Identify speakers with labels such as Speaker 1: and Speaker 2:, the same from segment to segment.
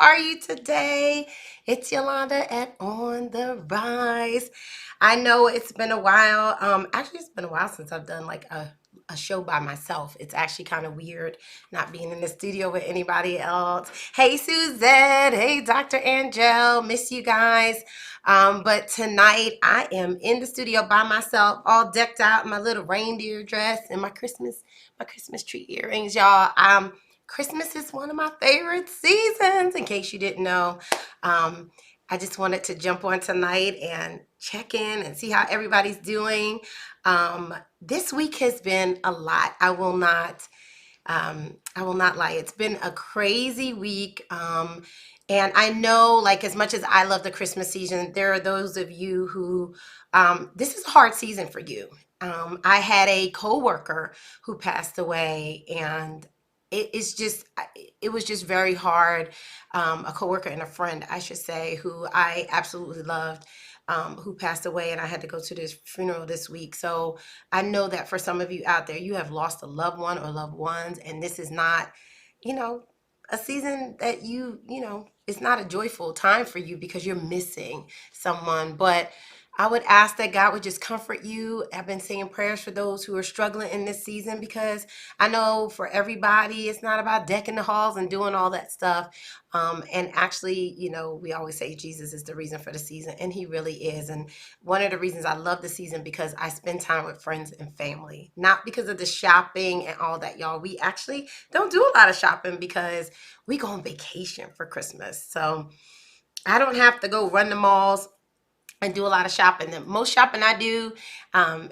Speaker 1: are you today? It's Yolanda at On the Rise. I know it's been a while. Actually, it's been a while since I've done like a show by myself. It's actually kind of weird not being in the studio with anybody else. Hey, Suzette. Hey, Dr. Angel. Miss you guys. But tonight I am in the studio by myself, all decked out in my little reindeer dress and my Christmas tree earrings, y'all. Christmas is one of my favorite seasons, in case you didn't know. I just wanted to jump on tonight and check in and see how everybody's doing. This week has been a lot. I will not lie. It's been a crazy week. And I know, like, as much as I love the Christmas season, there are those of you who, this is a hard season for you. I had a coworker who passed away, and it was just very hard. A coworker and a friend, I should say, who I absolutely loved, who passed away, and I had to go to this funeral this week. So I know that for some of you out there, you have lost a loved one or loved ones, and this is not, you know, a season that it's not a joyful time for you because you're missing someone. But I would ask that God would just comfort you. I've been saying prayers for those who are struggling in this season, because I know for everybody, it's not about decking the halls and doing all that stuff. And actually, we always say Jesus is the reason for the season, and he really is. And one of the reasons I love the season, because I spend time with friends and family, not because of the shopping and all that, y'all. We actually don't do a lot of shopping because we go on vacation for Christmas. So I don't have to go run the malls and do a lot of shopping. The most shopping I do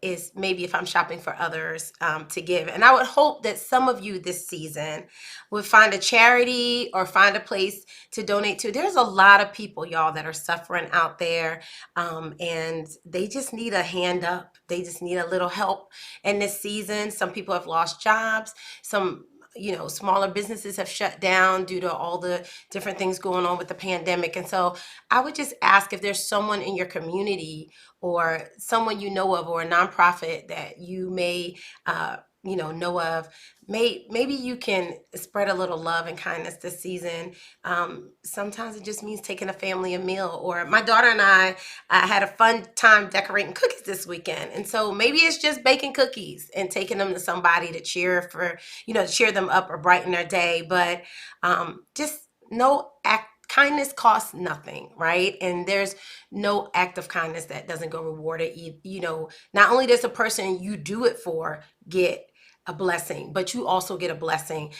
Speaker 1: is maybe if I'm shopping for others to give. And I would hope that some of you this season would find a charity or find a place to donate to. There's a lot of people, y'all, that are suffering out there, and they just need a hand up. They just need a little help in this season. Some people have lost jobs. Some smaller businesses have shut down due to all the different things going on with the pandemic. And so I would just ask if there's someone in your community or someone you know of, or a nonprofit that you may know of. Maybe you can spread a little love and kindness this season. Sometimes it just means taking a family a meal. Or my daughter and I had a fun time decorating cookies this weekend, and so maybe it's just baking cookies and taking them to somebody to cheer them up or brighten their day. But just no act. Kindness costs nothing, right? And there's no act of kindness that doesn't go rewarded. Not only does the person you do it for get a blessing, but you also get a blessing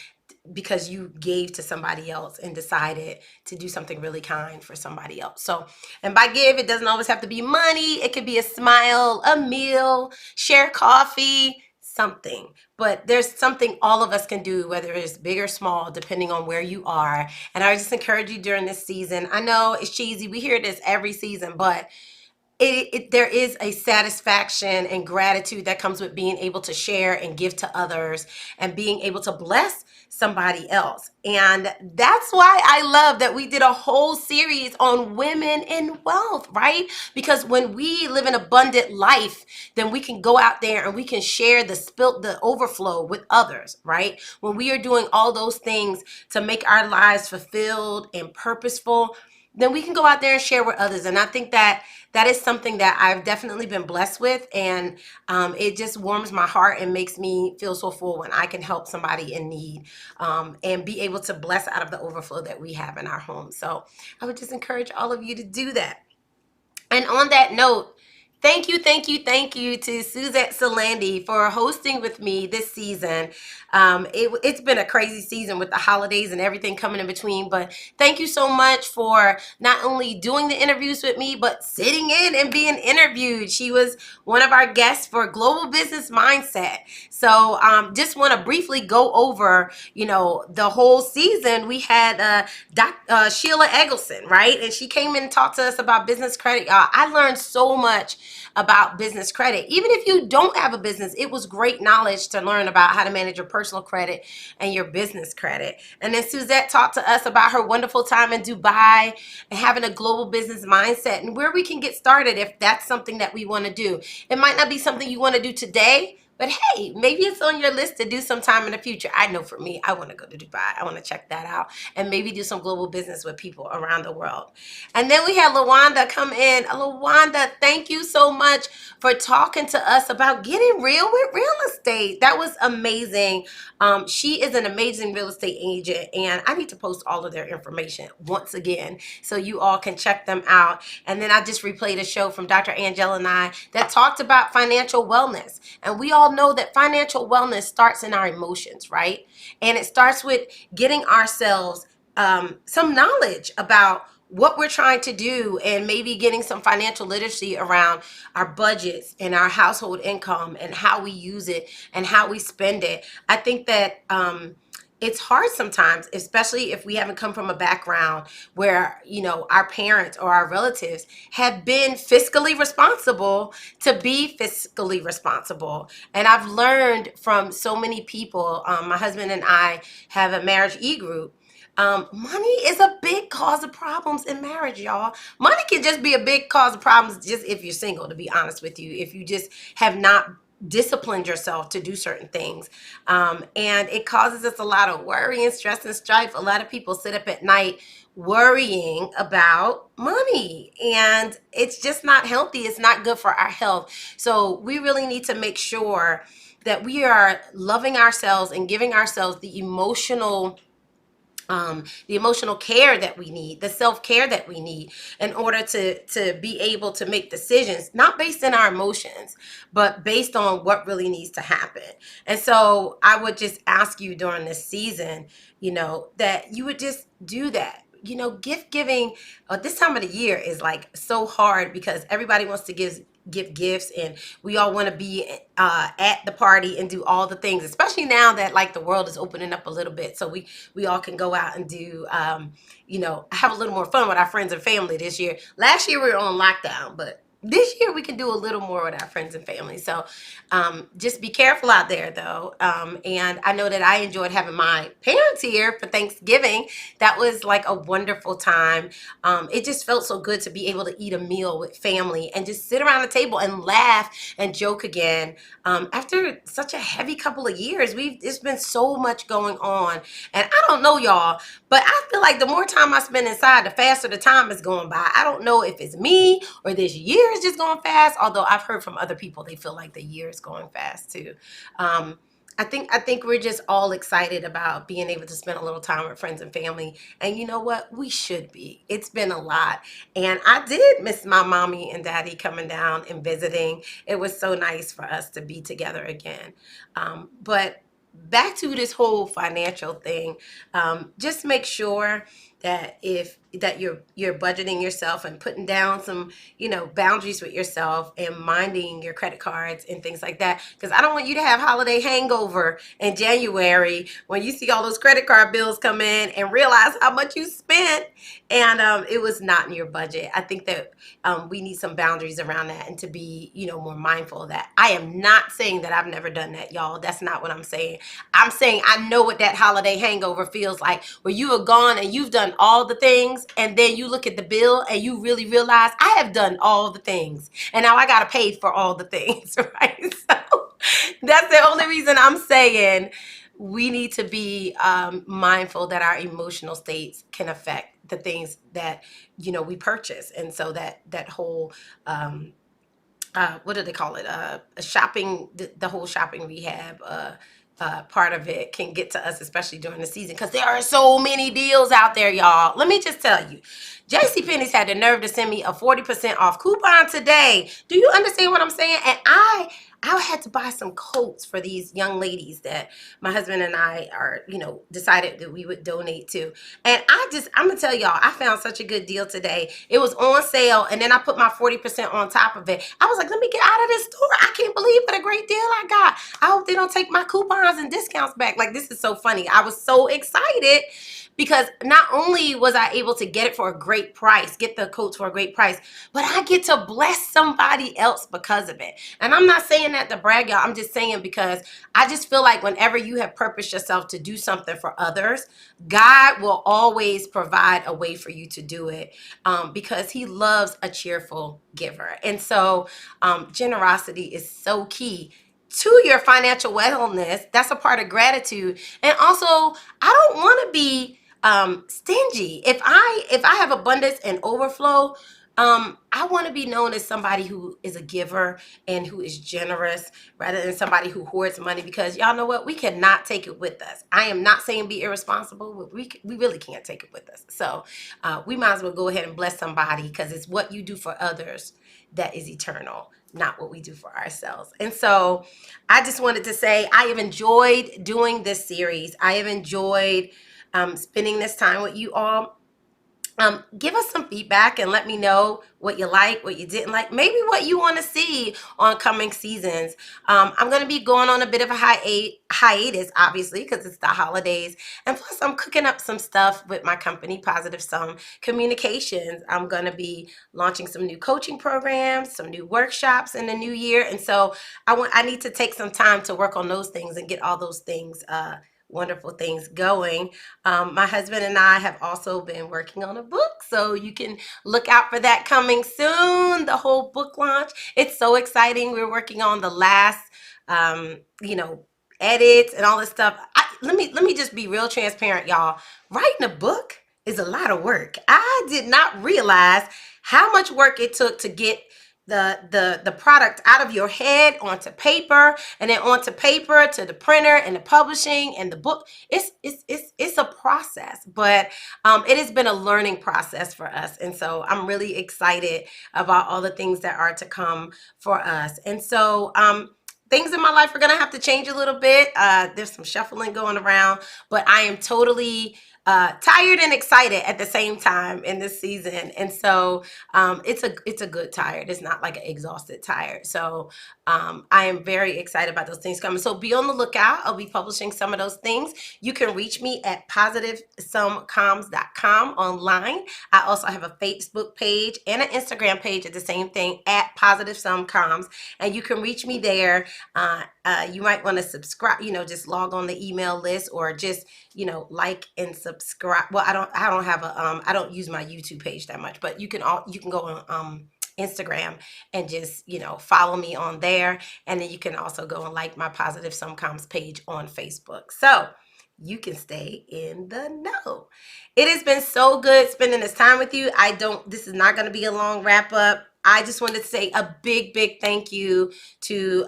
Speaker 1: because you gave to somebody else and decided to do something really kind for somebody else. So, and by give, it doesn't always have to be money. It could be a smile, a meal, share coffee, something. But there's something all of us can do, whether it's big or small, depending on where you are. And I just encourage you during this season. I know it's cheesy. We hear this every season, but there is a satisfaction and gratitude that comes with being able to share and give to others and being able to bless somebody else. And that's why I love that we did a whole series on women in wealth, right? Because when we live an abundant life, then we can go out there and we can share the overflow with others, right? When we are doing all those things to make our lives fulfilled and purposeful, then we can go out there and share with others. And I think that is something that I've definitely been blessed with. And it just warms my heart and makes me feel so full when I can help somebody in need, and be able to bless out of the overflow that we have in our home. So I would just encourage all of you to do that. And on that note, thank you to Suzette Solandi for hosting with me this season. It's been a crazy season with the holidays and everything coming in between, but thank you so much for not only doing the interviews with me, but sitting in and being interviewed. She was one of our guests for Global Business Mindset. So just want to briefly go over, the whole season. We had Sheila Eggleston, right? And she came in and talked to us about business credit. I learned so much about business credit. Even if you don't have a business, it was great knowledge to learn about how to manage your personal credit and your business credit. And then Suzette talked to us about her wonderful time in Dubai and having a global business mindset and where we can get started if that's something that we want to do. It might not be something you want to do today, But hey, maybe it's on your list to do sometime in the future. I know for me, I want to go to Dubai. I want to check that out and maybe do some global business with people around the world. And then we had Lawanda come in. Lawanda, thank you so much for talking to us about getting real with real estate. That was amazing. She is an amazing real estate agent, and I need to post all of their information once again so you all can check them out. And then I just replayed a show from Dr. Angela and I that talked about financial wellness. And we all know that financial wellness starts in our emotions, right? And it starts with getting ourselves some knowledge about what we're trying to do and maybe getting some financial literacy around our budgets and our household income and how we use it and how we spend it. I think that it's hard sometimes, especially if we haven't come from a background where, you know, our parents or our relatives have been fiscally responsible to be fiscally responsible. And I've learned from so many people. My husband and I have a marriage e-group. Money is a big cause of problems in marriage, y'all. Money can just be a big cause of problems just if you're single, to be honest with you. If you just have not disciplined yourself to do certain things. And it causes us a lot of worry and stress and strife. A lot of people sit up at night worrying about money, and it's just not healthy. It's not good for our health. So we really need to make sure that we are loving ourselves and giving ourselves the emotional care that we need, the self-care that we need in order to be able to make decisions, not based in our emotions, but based on what really needs to happen. And so I would just ask you during this season, you know, that you would just do that. You know, gift giving this time of the year is like so hard because everybody wants to give gifts, and we all want to be at the party and do all the things, especially now that like the world is opening up a little bit, so we all can go out and do you know, have a little more fun with our friends and family this year. Last year we were on lockdown, but this year we can do a little more with our friends and family. So just be careful out there though. And I know that I enjoyed having my parents here for Thanksgiving. That was like a wonderful time. It just felt so good to be able to eat a meal with family and just sit around the table and laugh and joke again. After such a heavy couple of years, there's been so much going on. And I don't know y'all, but I feel like the more time I spend inside, the faster the time is going by. I don't know if it's me or this year is just going fast, although I've heard from other people they feel like the year is going fast too. I think we're just all excited about being able to spend a little time with friends and family. And you know what? We should be. It's been a lot. And I did miss my mommy and daddy coming down and visiting. It was so nice for us to be together again. But back to this whole financial thing, just make sure that if that you're budgeting yourself and putting down some, you know, boundaries with yourself and minding your credit cards and things like that, because I don't want you to have holiday hangover in January when you see all those credit card bills come in and realize how much you spent and it was not in your budget. I think that we need some boundaries around that and to be, you know, more mindful of that. I am not saying that I've never done that, y'all. That's not what I'm saying. I'm saying I know what that holiday hangover feels like, where you are gone and you've done all the things, and then you look at the bill and you really realize I have done all the things, and now I got to pay for all the things, right? So that's the only reason I'm saying we need to be mindful that our emotional states can affect the things that, you know, we purchase. And so that whole what do they call it? Shopping, the whole shopping rehab part of it can get to us, especially during the season, because there are so many deals out there, y'all. Let me just tell you, JCPenney's had the nerve to send me a 40% off coupon today. Do you understand what I'm saying? And I had to buy some coats for these young ladies that my husband and I are, you know, decided that we would donate to. And I'm gonna tell y'all, I found such a good deal today. It was on sale, and then I put my 40% on top of it. I was like, let me get out of this store. I can't believe what a great deal I got. I hope they don't take my coupons and discounts back. Like, this is so funny. I was so excited because not only was I able to get it for a great price, get the coats for a great price, but I get to bless somebody else because of it. And I'm not saying that to brag, y'all. I'm just saying because I just feel like whenever you have purposed yourself to do something for others, God will always provide a way for you to do it because he loves a cheerful giver. And so generosity is so key. to your financial wellness. That's a part of gratitude. And also, I don't want to be stingy. If I have abundance and overflow, I want to be known as somebody who is a giver and who is generous rather than somebody who hoards money, because y'all know what? We cannot take it with us. I am not saying be irresponsible, but we really can't take it with us. So we might as well go ahead and bless somebody, because it's what you do for others that is eternal, not what we do for ourselves. And so I just wanted to say I have enjoyed doing this series. I have enjoyed spending this time with you all. Give us some feedback and let me know what you like, what you didn't like, maybe what you want to see on coming seasons. I'm going to be going on a bit of a hiatus, obviously, because it's the holidays. And plus, I'm cooking up some stuff with my company, Positive Sum Communications. I'm going to be launching some new coaching programs, some new workshops in the new year. And so I need to take some time to work on those things and get all those things wonderful things going. My husband and I have also been working on a book, so you can look out for that coming soon, the whole book launch. It's so exciting. We're working on the last, edits and all this stuff. Let me just be real transparent, y'all. Writing a book is a lot of work. I did not realize how much work it took to get the product out of your head onto paper, and then onto paper to the printer and the publishing and the book. It's a process, but it has been a learning process for us. And so I'm really excited about all the things that are to come for us. And so things in my life are going to have to change a little bit. There's some shuffling going around, but I am totally tired and excited at the same time in this season. And so it's a good tired. It's not like an exhausted tired. So I am very excited about those things coming. So be on the lookout. I'll be publishing some of those things. You can reach me at positivesumcomms.com online. I also have a Facebook page and an Instagram page at the same thing, at positivesumcomms. And you can reach me there. You might want to subscribe, just log on the email list, or just, like and subscribe. Well, I don't have I don't use my YouTube page that much, but you can go on Instagram and just, follow me on there. And then you can also go and like my Positive Sum Comms page on Facebook. So you can stay in the know. It has been so good spending this time with you. This is not going to be a long wrap up. I just wanted to say a big, big thank you to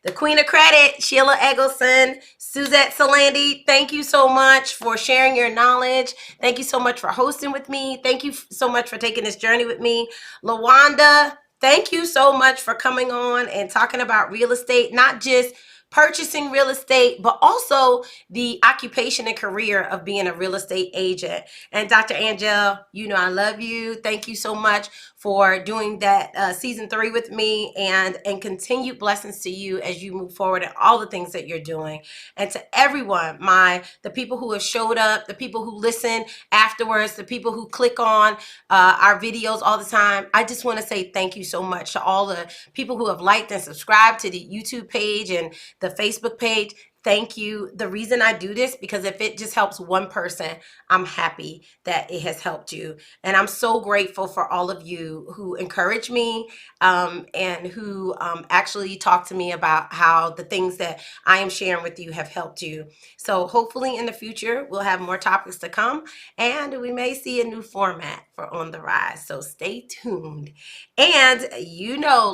Speaker 1: the Queen of Credit, Sheila Eggleston, Suzette Salandi. Thank you so much for sharing your knowledge. Thank you so much for hosting with me. Thank you so much for taking this journey with me. LaWanda, thank you so much for coming on and talking about real estate, not just purchasing real estate, but also the occupation and career of being a real estate agent. And Dr. Angel, I love you. Thank you so much for doing that season 3 with me, and continued blessings to you as you move forward and all the things that you're doing. And to everyone, the people who have showed up, the people who listen afterwards, the people who click on our videos all the time, I just want to say thank you so much to all the people who have liked and subscribed to the YouTube page and the Facebook page. Thank you. The reason I do this, because if it just helps one person, I'm happy that it has helped you. And I'm so grateful for all of you who encourage me and who actually talk to me about how the things that I am sharing with you have helped you. So hopefully in the future, we'll have more topics to come, and we may see a new format for On the Rise. So stay tuned. And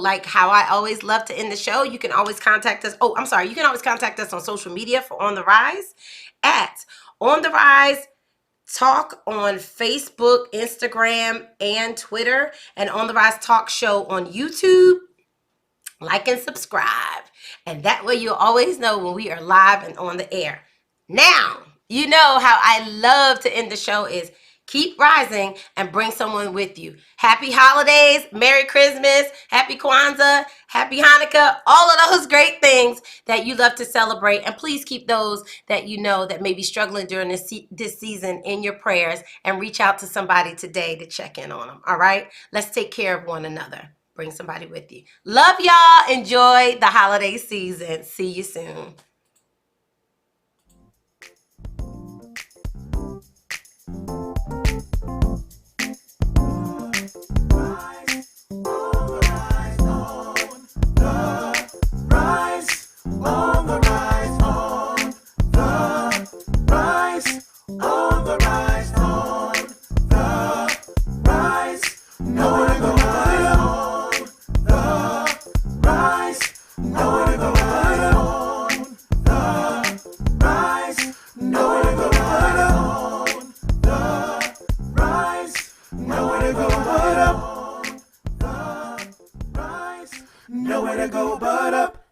Speaker 1: like how I always love to end the show, you can always contact us. Oh, I'm sorry. You can always contact us on social media for On the Rise at On the Rise Talk on Facebook, Instagram, and Twitter, and On the Rise Talk Show on YouTube. Like and subscribe. And that way you'll always know when we are live and on the air. Now, you know how I love to end the show is keep rising and bring someone with you. Happy holidays, Merry Christmas, Happy Kwanzaa, Happy Hanukkah, all of those great things that you love to celebrate. And please keep those that you know that may be struggling during this season in your prayers, and reach out to somebody today to check in on them. All right? Let's take care of one another. Bring somebody with you. Love y'all. Enjoy the holiday season. See you soon.
Speaker 2: Nowhere to go but up.